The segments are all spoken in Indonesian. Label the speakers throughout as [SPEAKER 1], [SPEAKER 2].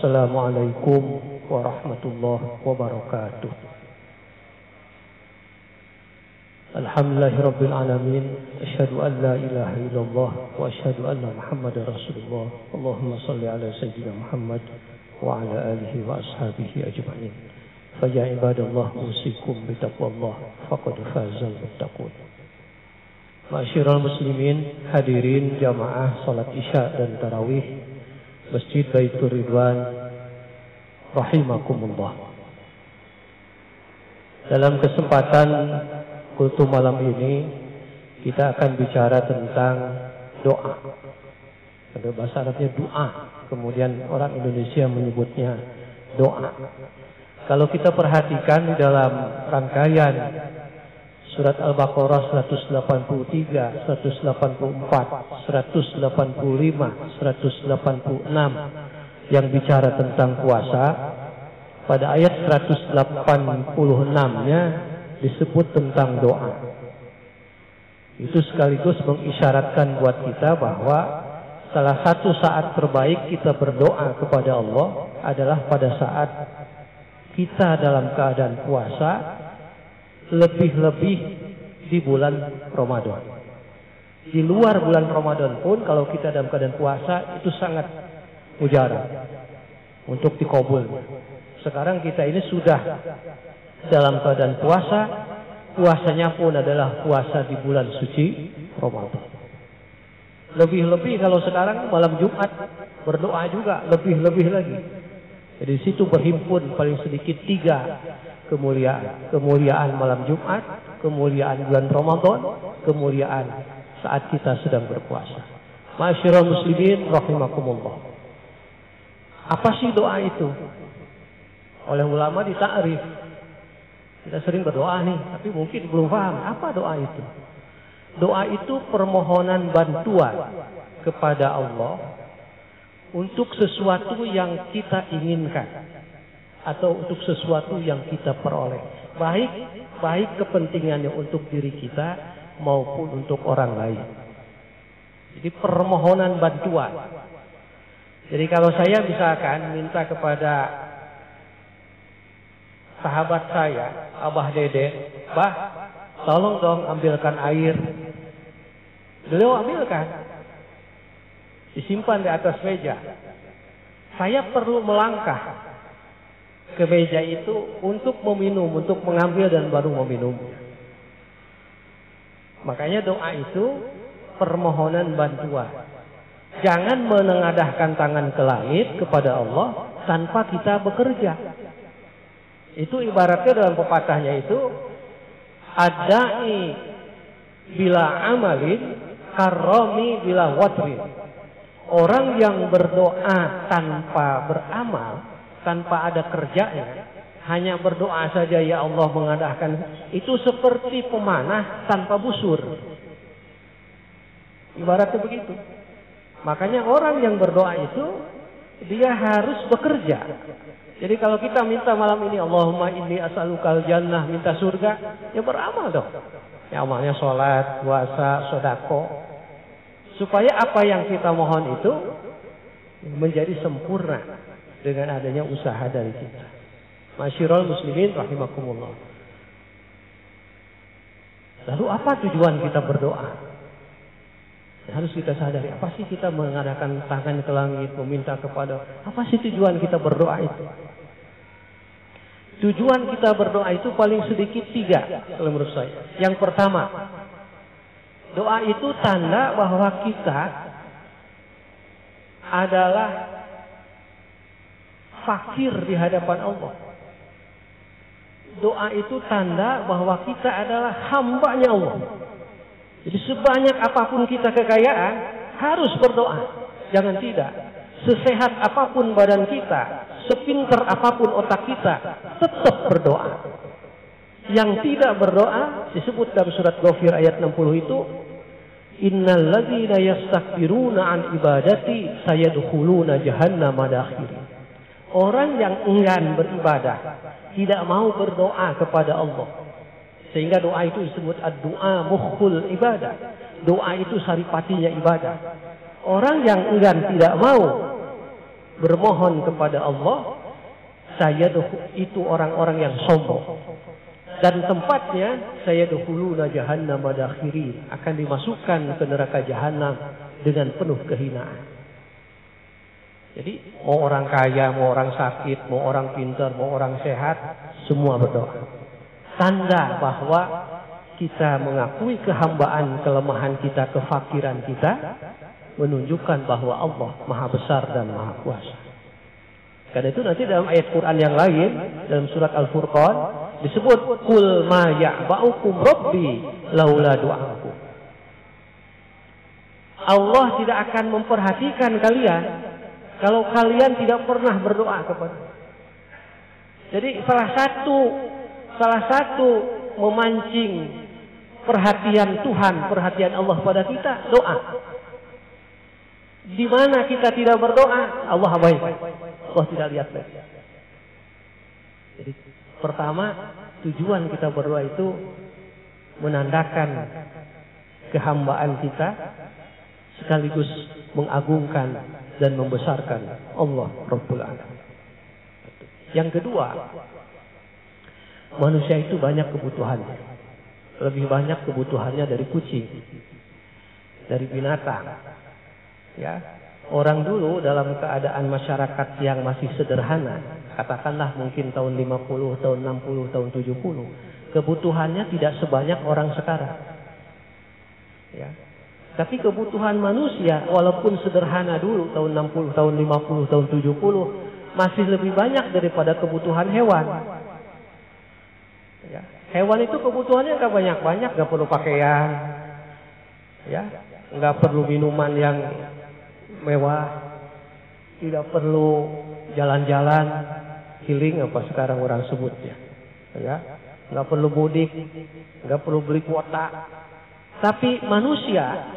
[SPEAKER 1] Assalamualaikum warahmatullahi wabarakatuh. Alhamdulillahirabbil alamin. Asyhadu an la ilaha illallah wa asyhadu anna Muhammadar Rasulullah. Allahumma shalli ala sayyidina Muhammad wa ala alihi wa ashabihi ajma'in. Fa ya ibadallah usikum bi taqwallah faqad fazal muttaqun. Ma'asyiral muslimin, hadirin jamaah salat Isya dan tarawih Masjid Baitur Ridwan rahimakumullah. Dalam kesempatan kultum malam ini kita akan bicara tentang doa. Ada bahasa Arabnya doa, kemudian orang Indonesia menyebutnya doa. Kalau kita perhatikan di dalam rangkaian surat Al-Baqarah 183, 184, 185, 186 yang bicara tentang puasa, pada ayat 186-nya disebut tentang doa. Itu sekaligus mengisyaratkan buat kita bahwa salah satu saat terbaik kita berdoa kepada Allah adalah pada saat kita dalam keadaan puasa, lebih-lebih di bulan Ramadan. Di luar bulan Ramadan pun kalau kita dalam keadaan puasa itu sangat mujarab untuk dikabul. Sekarang kita ini sudah dalam keadaan puasa, puasanya pun adalah puasa di bulan suci Ramadan. Lebih-lebih kalau sekarang malam Jumat berdoa juga lebih-lebih lagi. Jadi di situ berhimpun paling sedikit 3 kemuliaan. Kemuliaan malam Jumat, kemuliaan bulan Ramadan, kemuliaan saat kita sedang berpuasa. Ma'asyiral muslimin rahimakumullah. Apa sih doa itu? Oleh ulama ditakrif. Kita sering berdoa nih, tapi mungkin belum paham apa doa itu. Doa itu permohonan bantuan kepada Allah untuk sesuatu yang kita inginkan atau untuk sesuatu yang kita peroleh, baik kepentingannya untuk diri kita maupun untuk orang lain. Jadi permohonan bantuan. Jadi kalau saya misalkan minta kepada sahabat saya, Abah Dede, "Bah, tolong dong ambilkan air." Beliau ambilkan, disimpan di atas meja. Saya perlu melangkah ke meja itu untuk meminum, untuk mengambil dan baru meminum. Makanya doa itu permohonan bantuan. Jangan menengadahkan tangan ke langit kepada Allah tanpa kita bekerja. Itu ibaratnya dalam pepatahnya itu, adai bila amalin karromi bila watrin. Orang yang berdoa tanpa beramal, tanpa ada kerjanya, hanya berdoa saja ya Allah mengadahkan, itu seperti pemanah tanpa busur. Ibaratnya begitu. Makanya orang yang berdoa itu dia harus bekerja. Jadi kalau kita minta malam ini Allahumma inni as'alukal jannah, minta surga, ya beramal dong. Ya amalnya sholat, puasa, sedekah, supaya apa yang kita mohon itu menjadi sempurna dengan adanya usaha dari kita. Ma'asyiral muslimin rahimakumullah. Lalu apa tujuan kita berdoa? Harus kita sadari, apa sih kita mengadakan tangan ke langit, meminta kepada, apa sih tujuan kita berdoa itu? Tujuan kita berdoa itu paling sedikit 3 kalau menurut saya. Yang pertama, doa itu tanda bahwa kita adalah fakir di hadapan Allah. Doa itu tanda bahwa kita adalah hambanya Allah. Jadi sebanyak apapun kita kekayaan, harus berdoa. Jangan tidak. Sesehat apapun badan kita, sepinter apapun otak kita, tetap berdoa. Yang tidak berdoa, disebut dalam surat Ghafir ayat 60 itu, innal ladzina yastakbiruna an ibadati sayadkhuluna jahannama dakhirin. Orang yang enggan beribadah, tidak mau berdoa kepada Allah. Sehingga doa itu disebut ad-du'a mukhul ibadah. Doa itu saripatinya ibadah. Orang yang enggan tidak mau bermohon kepada Allah, saya itu orang-orang yang sombong. Dan tempatnya saya dahuluna jahannam madakhirin, akan dimasukkan ke neraka jahanam dengan penuh kehinaan. Jadi mau orang kaya, mau orang sakit, mau orang pintar, mau orang sehat, semua berdoa. Tanda bahwa kita mengakui kehambaan, kelemahan kita, kefakiran kita, menunjukkan bahwa Allah Maha Besar dan Maha Kuasa. Karena itu nanti dalam ayat Quran yang lain, dalam surat Al-Furqan, disebut Qul ma ya'ba'ukum rabbi laula du'akum. Allah tidak akan memperhatikan kalian kalau kalian tidak pernah berdoa kepada. Jadi salah satu memancing perhatian Tuhan, perhatian Allah pada kita, doa. Di mana kita tidak berdoa, Allah abaikan. Allah tidak lihat lagi. Jadi pertama, tujuan kita berdoa itu menandakan kehambaan kita, sekaligus mengagungkan dan membesarkan Allah Rabbul Alamin. Yang kedua, manusia itu banyak kebutuhannya. Lebih banyak kebutuhannya dari kucing, dari binatang. Ya, orang dulu dalam keadaan masyarakat yang masih sederhana, katakanlah mungkin tahun 50, tahun 60, tahun 70, kebutuhannya tidak sebanyak orang sekarang. Ya. Tapi kebutuhan manusia walaupun sederhana dulu tahun 60, tahun 50, tahun 70 masih lebih banyak daripada kebutuhan hewan. Ya. Hewan itu kebutuhannya nggak banyak-banyak, nggak perlu pakaian, ya, nggak perlu minuman yang mewah, tidak perlu jalan-jalan healing apa sekarang orang sebutnya, ya, nggak perlu mudik, nggak perlu beli kuota. Tapi manusia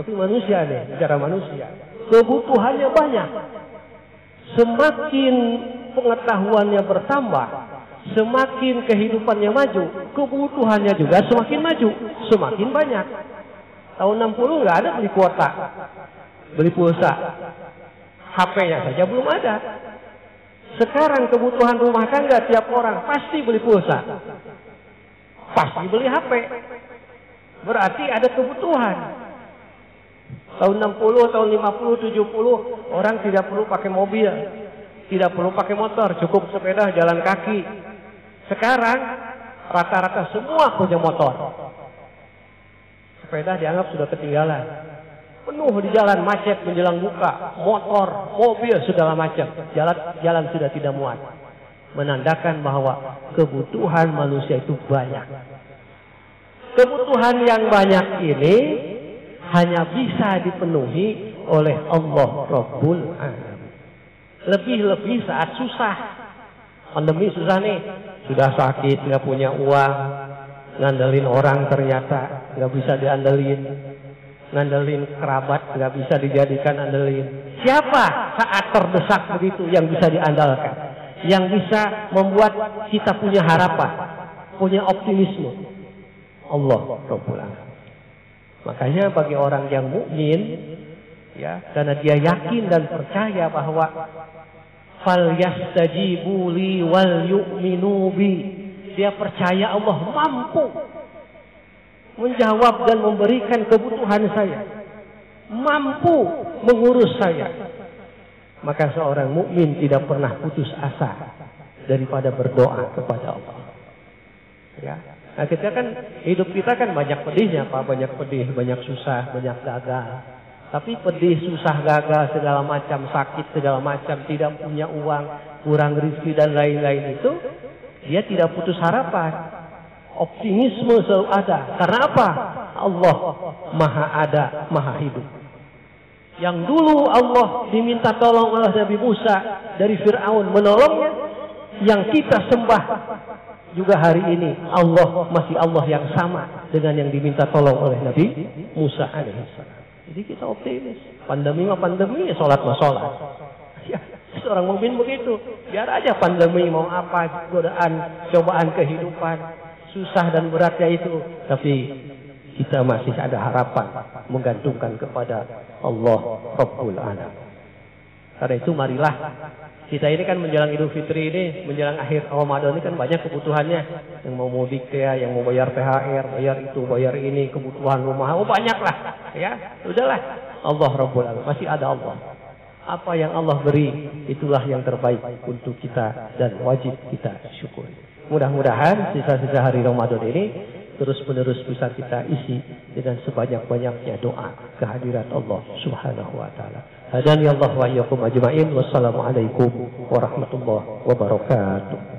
[SPEAKER 1] nih, bicara manusia, kebutuhannya banyak. Semakin pengetahuannya bertambah, semakin kehidupannya maju, kebutuhannya juga semakin maju, semakin banyak. Tahun 60 nggak ada beli kuota, beli pulsa, HP-nya saja belum ada. Sekarang kebutuhan rumah tangga tiap orang pasti beli pulsa, pasti beli HP. Berarti ada kebutuhan. Tahun 60, tahun 50, 70 orang tidak perlu pakai mobil, tidak perlu pakai motor, cukup sepeda, jalan kaki. Sekarang rata-rata semua punya motor. Sepeda dianggap sudah ketinggalan. Penuh di jalan, macet menjelang buka, motor, mobil, segala macam. Jalan sudah tidak muat. Menandakan bahwa kebutuhan manusia itu banyak. Kebutuhan yang banyak ini hanya bisa dipenuhi oleh Allah Rabbul Alamin. Lebih-lebih saat susah. Pandemi susah nih, sudah sakit, nggak punya uang, ngandelin orang ternyata nggak bisa diandelin, ngandelin kerabat nggak bisa dijadikan andelin. Siapa saat terdesak begitu yang bisa diandalkan, yang bisa membuat kita punya harapan, punya optimisme? Allah Rabbul Alamin. Makanya bagi orang yang mukmin, ya, karena dia yakin dan percaya bahwa fal yastajibu li wal yu'minu bi, dia percaya Allah mampu menjawab dan memberikan kebutuhan saya, mampu mengurus saya. Maka seorang mukmin tidak pernah putus asa daripada berdoa kepada Allah. Ya. Nah, kita kan hidup kita kan banyak pedihnya, Pak, banyak pedih, banyak susah, banyak gagal. Tapi pedih, susah, gagal, segala macam, sakit, segala macam, tidak punya uang, kurang rezeki dan lain-lain itu, dia tidak putus harapan. Optimisme selalu ada. Karena apa? Allah Maha ada, Maha hidup. Yang dulu Allah diminta tolong oleh Nabi Musa dari Fir'aun menolongnya, yang kita sembah juga hari ini Allah masih Allah yang sama dengan yang diminta tolong oleh Nabi Musa alaihissalam. Jadi kita optimis. Pandemi mah pandemi, sholat mah sholat. Ya, seorang mukmin begitu. Biar aja pandemi mau apa, godaan, cobaan kehidupan, susah dan beratnya itu, tapi kita masih ada harapan menggantungkan kepada Allah Rabbul Alamin. Karena itu marilah kita ini kan menjelang Idul Fitri ini, menjelang akhir Ramadan ini kan banyak kebutuhannya. Yang mau mudik ya, yang mau bayar THR, bayar itu, bayar ini, kebutuhan rumah, banyak lah. Ya, udahlah. Allah Rabbul Alamin, masih ada Allah. Apa yang Allah beri, itulah yang terbaik untuk kita dan wajib kita syukuri. Mudah-mudahan sisa-sisa hari Ramadan ini terus-menerus bisa kita isi dengan sebanyak-banyaknya doa kehadirat Allah Subhanahu wa taala. Hadani Allah wa iyyakum ajma'in. Wassalamualaikum warahmatullahi wabarakatuh.